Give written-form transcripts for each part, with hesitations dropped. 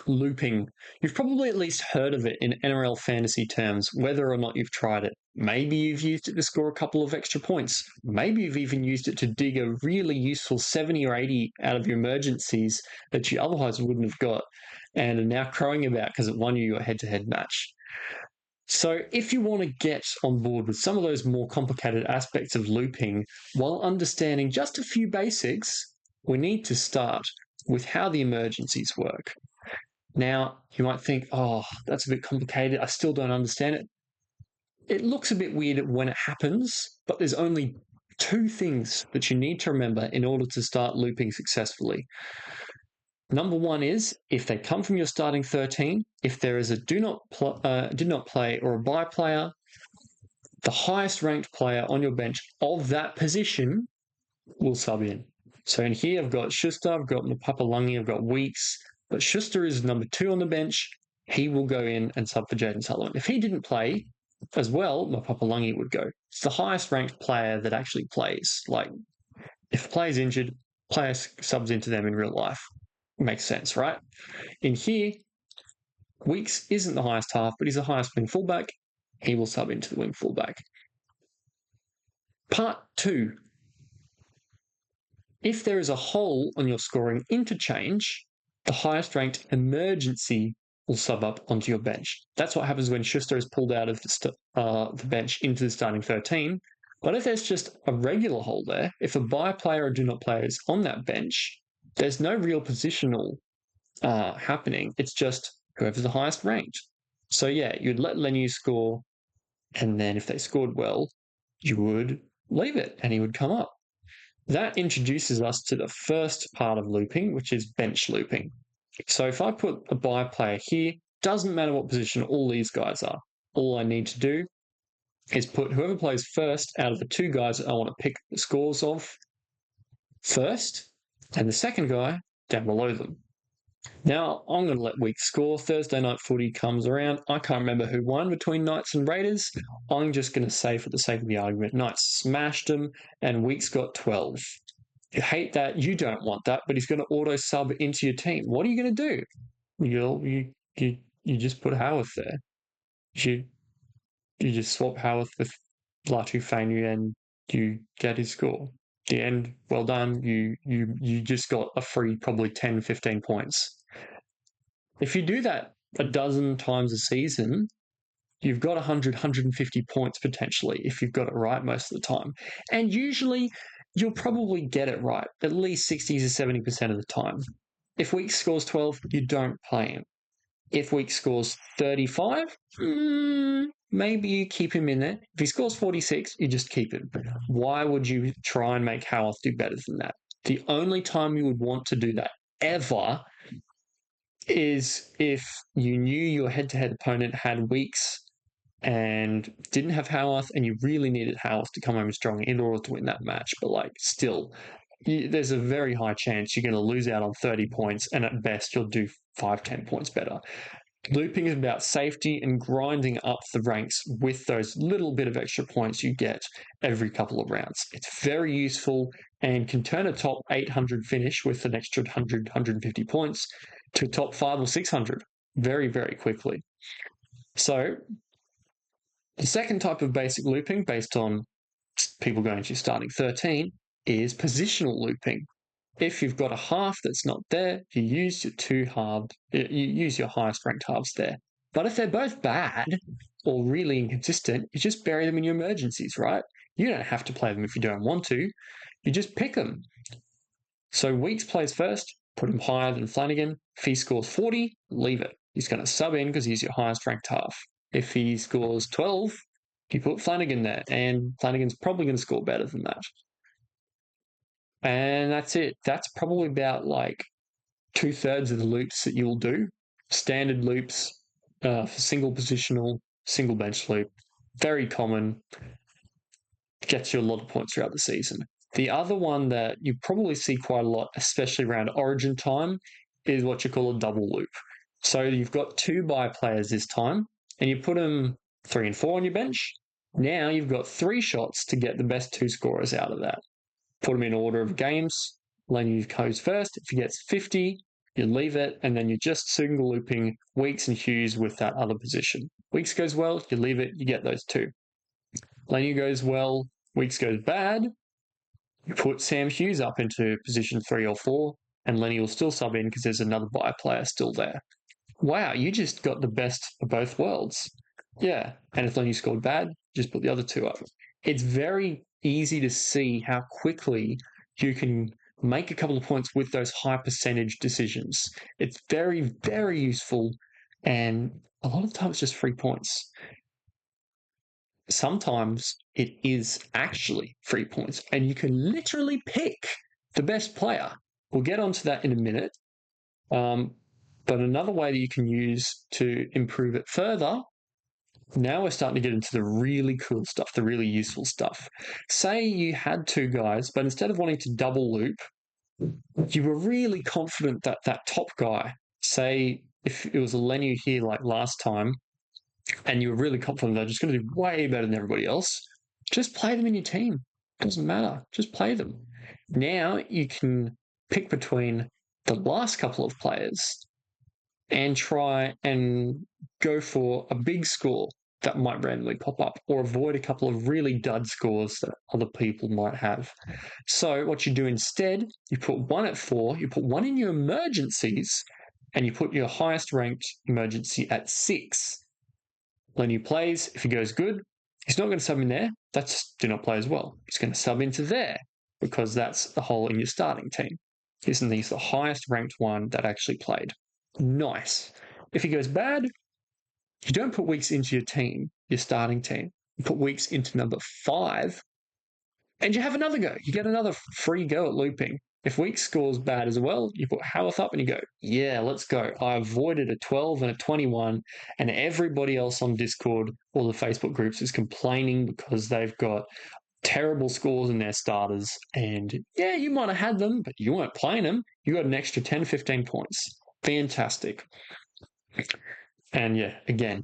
Looping. You've probably at least heard of it in NRL fantasy terms, whether or not you've tried it. Maybe you've used it to score a couple of extra points. Maybe you've even used it to dig a really useful 70 or 80 out of your emergencies that you otherwise wouldn't have got and are now crowing about because it won you your head to head match. So, if you want to get on board with some of those more complicated aspects of looping while understanding just a few basics, we need to start with how the emergencies work. Now, you might think, oh, that's a bit complicated. I still don't understand it. It looks a bit weird when it happens, but there's only two things that you need to remember in order to start looping successfully. Number one is if they come from your starting 13, if there is a do not play or a bye player, the highest ranked player on your bench of that position will sub in. So in here, I've got Schuster, I've got Papalungi, I've got Weeks, but Schuster is number 2 on the bench. He will go in and sub for Jaden Sullivan. If he didn't play as well, Papalungi would go. It's the highest ranked player that actually plays. Like, if a player's injured, player subs into them in real life. Makes sense, right? In here, Weeks isn't the highest half, but he's the highest wing fullback. He will sub into the wing fullback. Part 2. If there is a hole on your scoring interchange, the highest ranked emergency will sub up onto your bench. That's what happens when Schuster is pulled out of the bench into the starting 13. But if there's just a regular hole there, if a bye player or do not player is on that bench, there's no real positional happening. It's just whoever's the highest ranked. So yeah, you'd let Lenu score, and then if they scored well, you would leave it and he would come up. That introduces us to the first part of looping, which is bench looping. So if I put a bye player here, doesn't matter what position all these guys are. All I need to do is put whoever plays first out of the 2 guys that I want to pick the scores of first, and the second guy down below them. Now, I'm going to let Weeks score. Thursday night footy comes around. I can't remember who won between Knights and Raiders. I'm just going to say, for the sake of the argument, Knights smashed them and Weeks got 12. You hate that. You don't want that, but he's going to auto sub into your team. What are you going to do? You just put Howarth there. You just swap Howarth with Latu Fainu and you get his score. The end, well done. You just got a free probably 10, 15 points. If you do that a dozen times a season, you've got 100, 150 points potentially if you've got it right most of the time. And usually you'll probably get it right at least 60 to 70% of the time. If Weeks scores 12, you don't play him. If Weeks scores 35, maybe you keep him in there. If he scores 46, you just keep him. Why would you try and make Howarth do better than that? The only time you would want to do that ever is if you knew your head-to-head opponent had Weeks and didn't have Howarth, and you really needed Howarth to come home strong in order to win that match. But like, still, there's a very high chance you're going to lose out on 30 points, and at best you'll do 5-10 points better. Looping is about safety and grinding up the ranks with those little bit of extra points you get every couple of rounds. It's very useful and can turn a top 800 finish with an extra 100, 150 points to top 5 or 600 very, very quickly. So the second type of basic looping, based on people going to starting 13, is positional looping. If you've got a half that's not there, you use you use your highest ranked halves there. But if they're both bad or really inconsistent, you just bury them in your emergencies, right? You don't have to play them if you don't want to. You just pick them. So Weeks plays first, put him higher than Flanagan. If he scores 40, leave it. He's going to sub in because he's your highest ranked half. If he scores 12, you put Flanagan there, and Flanagan's probably going to score better than that. And that's it. That's probably about like 2/3 of the loops that you'll do. Standard loops for single positional, single bench loop. Very common. Gets you a lot of points throughout the season. The other one that you probably see quite a lot, especially around origin time, is what you call a double loop. So you've got 2 bye players this time, and you put them 3 and 4 on your bench. Now you've got 3 shots to get the best 2 scorers out of that. Put them in order of games. Lenu goes first. If he gets 50, you leave it, and then you're just single looping Weeks and Hughes with that other position. Weeks goes well, you leave it, you get those two. Leniu goes well, Weeks goes bad, you put Sam Hughes up into position 3 or 4, and Lenny will still sub in because there's another buy player still there. Wow, you just got the best of both worlds. Yeah, and if Lenny scored bad, just put the other two up. It's very easy to see how quickly you can make a couple of points with those high percentage decisions. It's very, very useful, and a lot of times just 3 points. Sometimes it is actually 3 points, and you can literally pick the best player. We'll get onto that in a minute. But another way that you can use to improve it further, now we're starting to get into the really cool stuff, the really useful stuff. Say you had two guys, but instead of wanting to double loop, you were really confident that that top guy, say if it was a Lenu here like last time, and you were really confident they're just going to do way better than everybody else, just play them in your team. Doesn't matter. Just play them. Now you can pick between the last couple of players and try and go for a big score that might randomly pop up, or avoid a couple of really dud scores that other people might have. So what you do instead, you put one at 4, you put one in your emergencies, and you put your highest ranked emergency at 6. When he plays, if he goes good, he's not going to sub in there. That's do not play as well. He's going to sub into there because that's the hole in your starting team. Isn't he's the highest ranked one that actually played? Nice. If he goes bad, you don't put Weeks into your team, your starting team. You put Weeks into number 5, and you have another go. You get another free go at looping. If Weeks scores bad as well, you put Howarth up and you go, yeah, let's go. I avoided a 12 and a 21, and everybody else on Discord or the Facebook groups is complaining because they've got terrible scores in their starters. And yeah, you might have had them, but you weren't playing them. You got an extra 10, 15 points. Fantastic. And yeah, again,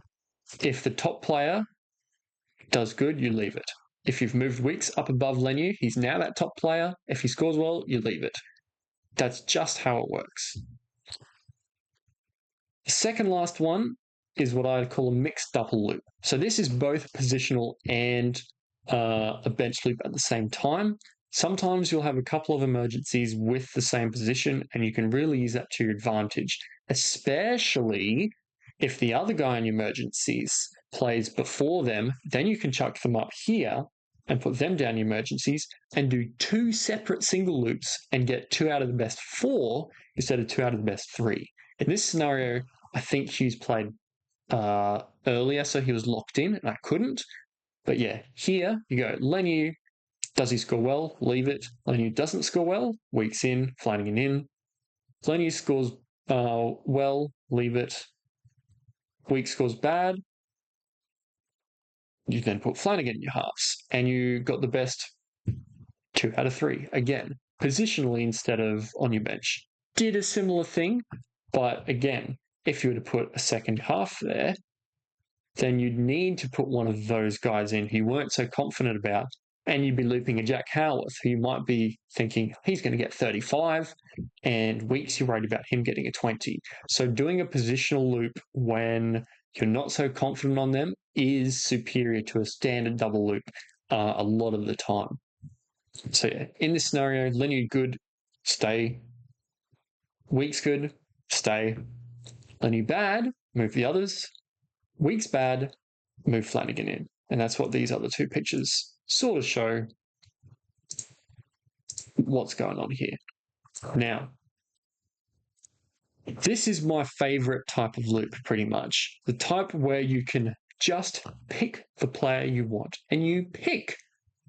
if the top player does good, you leave it. If you've moved Weeks up above Lenu, he's now that top player. If he scores well, you leave it. That's just how it works. The second last one is what I'd call a mixed double loop. So this is both positional and a bench loop at the same time. Sometimes you'll have a couple of emergencies with the same position, and you can really use that to your advantage, especially if the other guy in your emergencies plays before them. Then you can chuck them up here and put them down your emergencies and do 2 separate single loops and get 2 out of the best 4 instead of 2 out of the best 3. In this scenario, I think Hughes played earlier, so he was locked in, and I couldn't. But yeah, here you go. Lenu, does he score well? Leave it. Lenu doesn't score well. Weeks in, Flanagan in. Lenu scores well. Leave it. Weeks scores bad. You then put Flanagan in your halves, and you got the best 2 out of 3 again, positionally instead of on your bench. Did a similar thing, but again, if you were to put a second half there, then you'd need to put one of those guys in who you weren't so confident about, and you'd be looping a Jack Howarth, who you might be thinking he's going to get 35, and Weeks you're worried about him getting a 20. So doing a positional loop when you're not so confident on them is superior to a standard double loop a lot of the time. So yeah, in this scenario, Lenu good, stay. Weeks good, stay. Lenu bad, move the others. Weeks bad, move Flanagan in. And that's what these other 2 pictures sort of show what's going on here. Now, this is my favorite type of loop, pretty much. The type where you can just pick the player you want, and you pick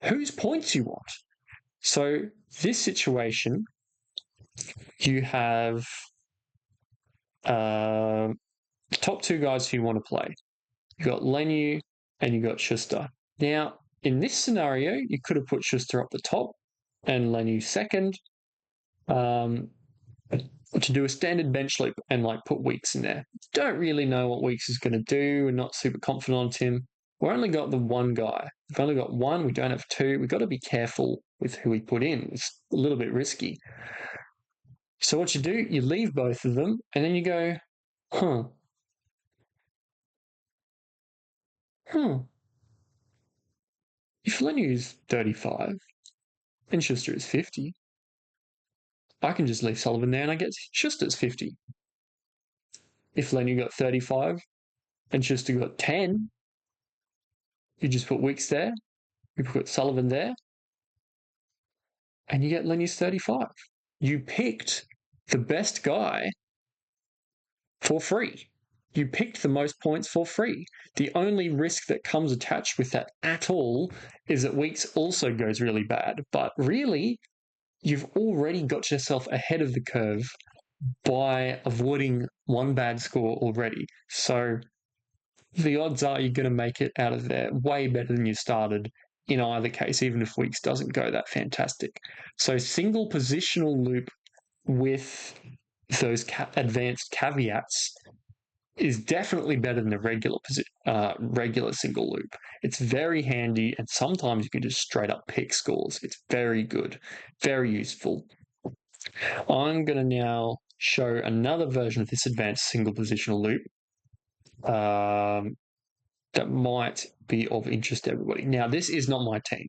whose points you want. So this situation, you have top 2 guys who you want to play. You got Lenu and you got Schuster. Now, in this scenario, you could have put Schuster up the top and Lenu second to do a standard bench loop and like put Weeks in there. Don't really know what Weeks is going to do. We're not super confident on him. We've only got the one guy. We've only got one. We don't have 2. We've got to be careful with who we put in. It's a little bit risky. So what you do, you leave both of them, and then you go, huh, huh. If Lenu is 35 and Schuster is 50, I can just leave Sullivan there and I get Schuster's 50. If Lenu got 35 and Schuster got 10, you just put Wicks there, you put Sullivan there, and you get Lenu's 35. You picked the best guy for free. You picked the most points for free. The only risk that comes attached with that at all is that Weeks also goes really bad. But really, you've already got yourself ahead of the curve by avoiding one bad score already. So the odds are you're going to make it out of there way better than you started in either case, even if Weeks doesn't go that fantastic. So single positional loop with those advanced caveats is definitely better than the regular single loop. It's very handy, and sometimes you can just straight up pick scores. It's very good, very useful. I'm going to now show another version of this advanced single positional loop that might be of interest to everybody. Now, this is not my team.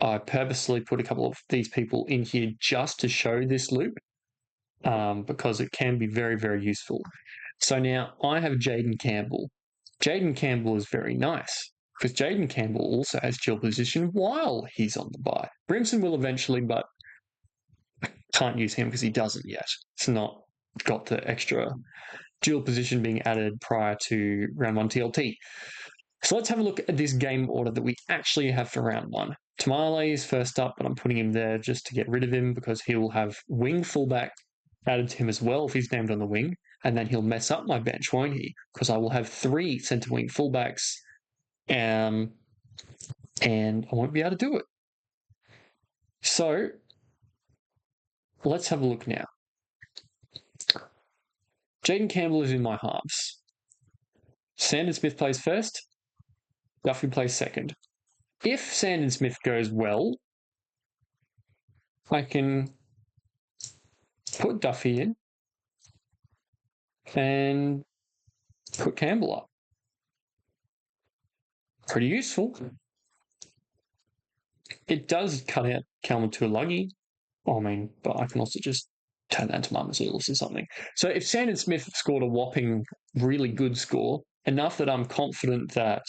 I purposely put a couple of these people in here just to show this loop because it can be very, very useful. So now I have Jaden Campbell. Jaden Campbell is very nice because Jaden Campbell also has dual position while he's on the bye. Brimson will eventually, but can't use him because he doesn't yet. It's not got the extra dual position being added prior to round 1 TLT. So let's have a look at this game order that we actually have for round 1. Tamale is first up, but I'm putting him there just to get rid of him because he will have wing fullback added to him as well if he's named on the wing, and then he'll mess up my bench, won't he? Because I will have 3 centre wing fullbacks, and I won't be able to do it. So let's have a look now. Jaden Campbell is in my halves. Sandon Smith plays first. Duffy plays second. If Sandon Smith goes well, I can put Duffy in and put Campbell up. Pretty useful. It does cut out Calvin Tuilagi. I mean, but I can also just turn that into Marmazulis or something. So if Sandon Smith scored a whopping, really good score, enough that I'm confident that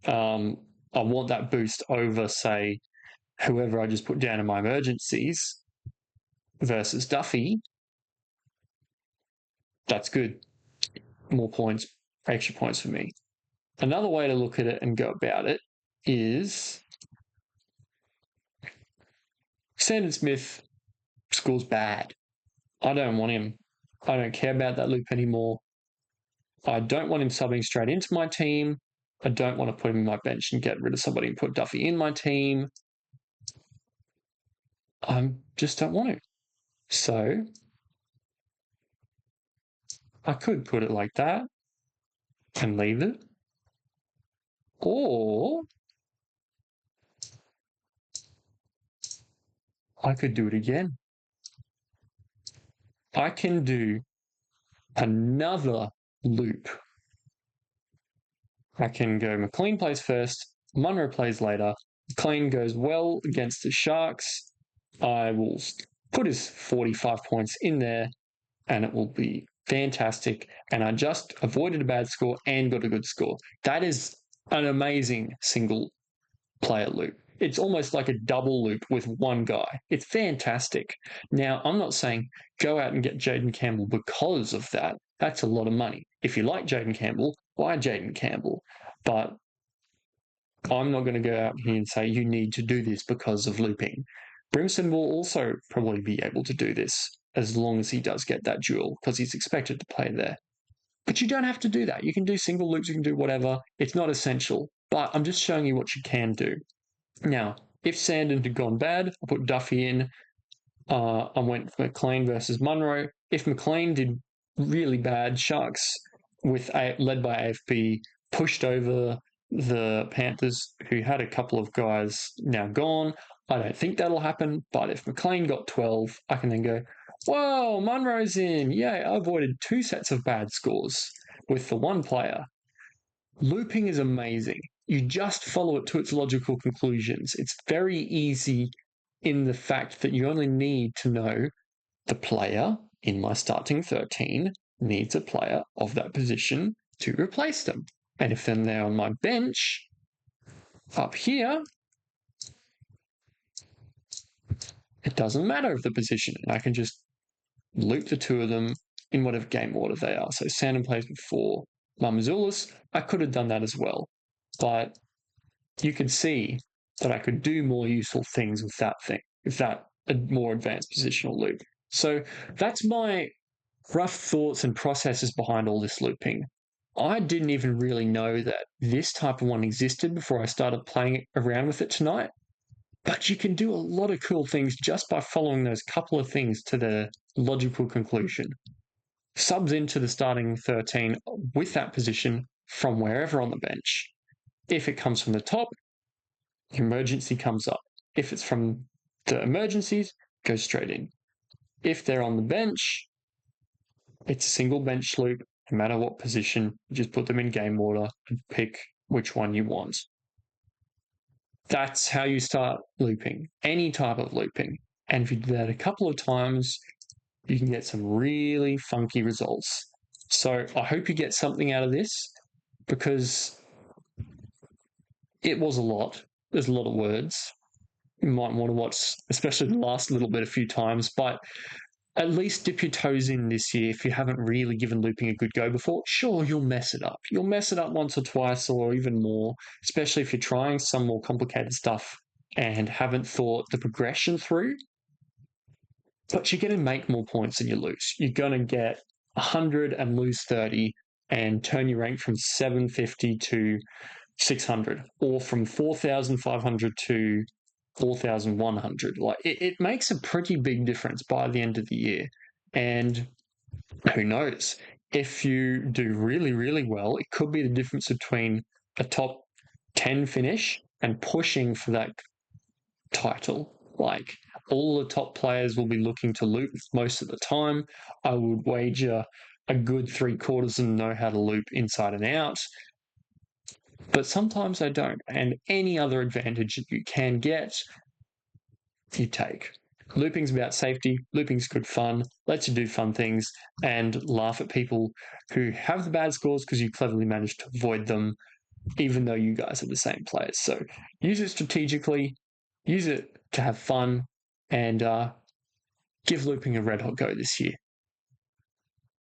I want that boost over, say, whoever I just put down in my emergencies versus Duffy, that's good. More points, extra points for me. Another way to look at it and go about it is Sandon Smith scores bad. I don't want him. I don't care about that loop anymore. I don't want him subbing straight into my team. I don't want to put him in my bench and get rid of somebody and put Duffy in my team. I just don't want to. So I could put it like that and leave it. Or I could do it again. I can do another loop. I can go McLean plays first, Munro plays later. McLean goes well against the Sharks. I will put his 45 points in there and it will be fantastic. And I just avoided a bad score and got a good score. That is an amazing single player loop. It's almost like a double loop with one guy. It's fantastic. Now, I'm not saying go out and get Jaden Campbell because of that. That's a lot of money. If you like Jaden Campbell, buy Jaden Campbell. But I'm not going to go out here and say you need to do this because of looping. Brimson will also probably be able to do this as long as he does get that duel because he's expected to play there. But you don't have to do that. You can do single loops, you can do whatever. It's not essential. But I'm just showing you what you can do. Now, if Sandon had gone bad, I put Duffy in. I went McLean versus Munro. If McLean did really bad, Sharks led by AFB pushed over the Panthers, who had a couple of guys now gone. I don't think that'll happen, but if McLean got 12, I can then go, Whoa, Munro's in. Yay, I avoided 2 sets of bad scores with the one player. Looping is amazing. You just follow it to its logical conclusions. It's very easy in the fact that you only need to know the player in my starting 13 needs a player of that position to replace them. And if then they're on my bench up here, it doesn't matter of the position. And I can just loop the two of them in whatever game order they are. So Sandon plays before Mamazoulis. I could have done that as well. But you could see that I could do more useful things with that a more advanced positional loop. So that's my rough thoughts and processes behind all this looping. I didn't even really know that this type of one existed before I started playing around with it tonight. But you can do a lot of cool things just by following those couple of things to the logical conclusion. Subs into the starting 13 with that position from wherever on the bench. If it comes from the top, emergency comes up. If it's from the emergencies, goes straight in. If they're on the bench, it's a single bench loop, no matter what position, you just put them in game order and pick which one you want. That's how you start looping, any type of looping. And if you do that a couple of times, you can get some really funky results. So I hope you get something out of this because it was a lot. There's a lot of words. You might want to watch, especially the last little bit, a few times, but at least dip your toes in this year if you haven't really given looping a good go before. Sure, you'll mess it up. You'll mess it up once or twice or even more, especially if you're trying some more complicated stuff and haven't thought the progression through. But you're going to make more points than you lose. You're going to get 100 and lose 30 and turn your rank from 750 to 600 or from 4,500 to 4,100. Like it makes a pretty big difference by the end of the year. And who knows? If you do really, really well, it could be the difference between a top 10 finish and pushing for that title. Like all the top players will be looking to loop most of the time. I would wager a good 3/4 of them know how to loop inside and out. But sometimes they don't. And any other advantage that you can get, you take. Looping's about safety. Looping's good fun. Lets you do fun things and laugh at people who have the bad scores because you cleverly managed to avoid them, even though you guys are the same players. So use it strategically, use it to have fun, and give looping a red hot go this year.